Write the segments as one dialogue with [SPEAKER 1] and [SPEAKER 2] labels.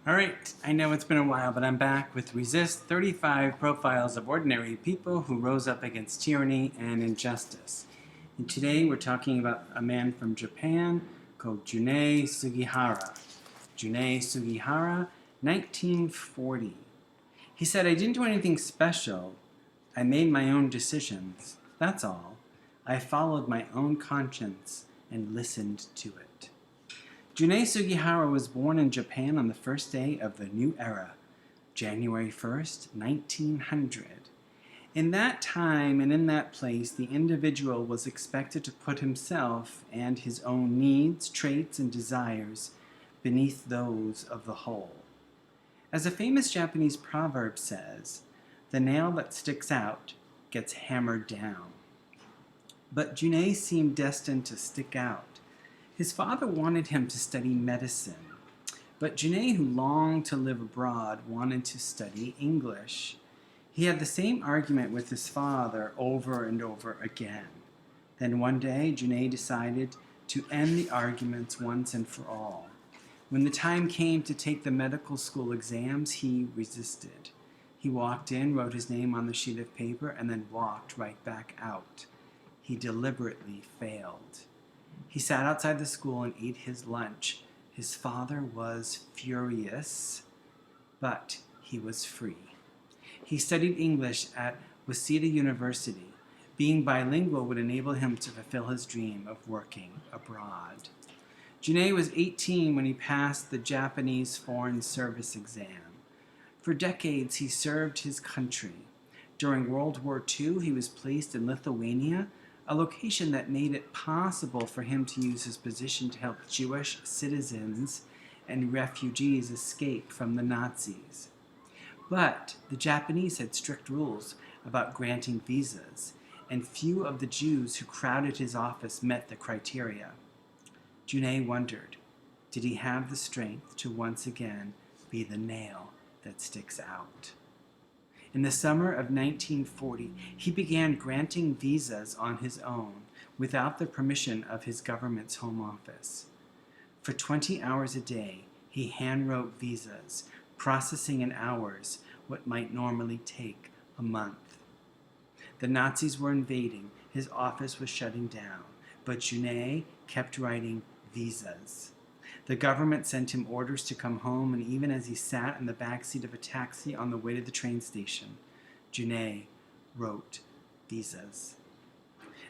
[SPEAKER 1] Alright, I know it's been a while, but I'm back with Resist 35 Profiles of Ordinary People Who Rose Up Against Tyranny and Injustice. And today we're talking about a man from Japan called Chiune Sugihara. Chiune Sugihara, 1940. He said, "I didn't do anything special. I made my own decisions. That's all. I followed my own conscience and listened to it." Chiune Sugihara was born in Japan on the first day of the new era, January 1st, 1900. In that time and in that place, the individual was expected to put himself and his own needs, traits, and desires beneath those of the whole. As a famous Japanese proverb says, "The nail that sticks out gets hammered down." But Chiune seemed destined to stick out. His father wanted him to study medicine, but Chiune, who longed to live abroad, wanted to study English. He had the same argument with his father over and over again. Then one day, Chiune decided to end the arguments once and for all. When the time came to take the medical school exams, he resisted. He walked in, wrote his name on the sheet of paper, and then walked right back out. He deliberately failed. He sat outside the school and ate his lunch. His father was furious, but he was free. He studied English at Waseda University. Being bilingual would enable him to fulfill his dream of working abroad. Chiune was 18 when he passed the Japanese Foreign Service exam. For decades, he served his country. During World War II, he was placed in Lithuania, a location that made it possible for him to use his position to help Jewish citizens and refugees escape from the Nazis. But the Japanese had strict rules about granting visas, and few of the Jews who crowded his office met the criteria. Chiune wondered, did he have the strength to once again be the nail that sticks out? In the summer of 1940, he began granting visas on his own without the permission of his government's home office. For 20 hours a day, he handwrote visas, processing in hours what might normally take a month. The Nazis were invading, his office was shutting down, but Chiune kept writing visas. The government sent him orders to come home, and even as he sat in the back seat of a taxi on the way to the train station, Chiune wrote visas.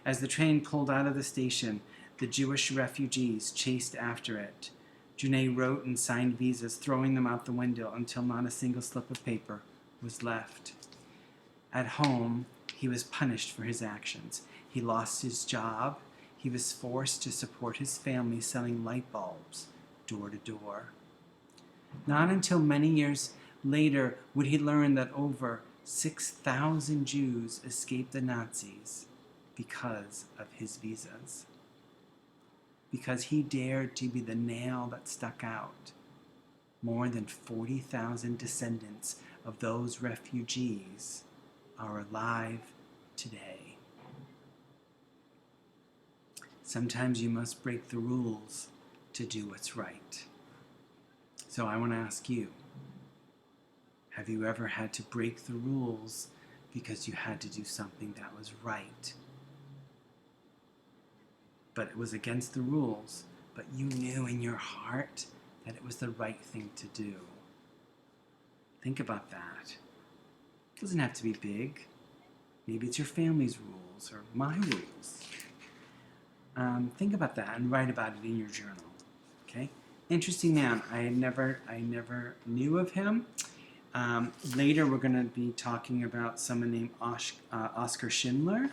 [SPEAKER 1] As the train pulled out of the station, the Jewish refugees chased after it. Chiune wrote and signed visas, throwing them out the window until not a single slip of paper was left. At home, he was punished for his actions. He lost his job. He was forced to support his family selling light bulbs door to door. Not until many years later would he learn that over 6,000 Jews escaped the Nazis because of his visas. Because he dared to be the nail that stuck out. More than 40,000 descendants of those refugees are alive today. Sometimes you must break the rules to do what's right. So I want to ask you, have you ever had to break the rules because you had to do something that was right? But it was against the rules, but you knew in your heart that it was the right thing to do. Think about that. It doesn't have to be big. Maybe it's your family's rules or my rules. Think about that and write about it in your journal. Okay? Interesting man. I never knew of him. Later, we're going to be talking about someone named Oskar Schindler.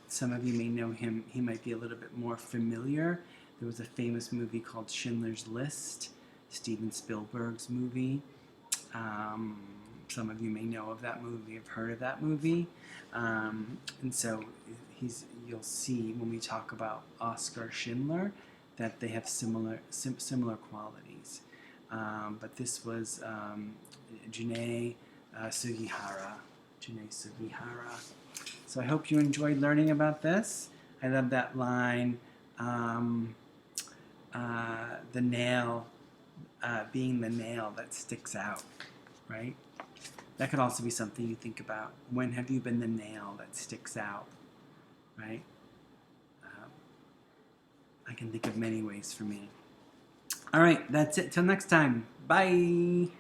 [SPEAKER 1] Some of you may know him. He might be a little bit more familiar. There was a famous movie called Schindler's List, Steven Spielberg's movie. Some of you may know of that movie, have heard of that movie. And so you'll see when we talk about Oskar Schindler that they have similar qualities. But this was Chiune Sugihara. Chiune Sugihara. So I hope you enjoyed learning about this. I love that line, the nail being the nail that sticks out, right? That could also be something you think about. When have you been the nail that sticks out, right? I can think of many ways for me. All right, that's it. Till next time. Bye.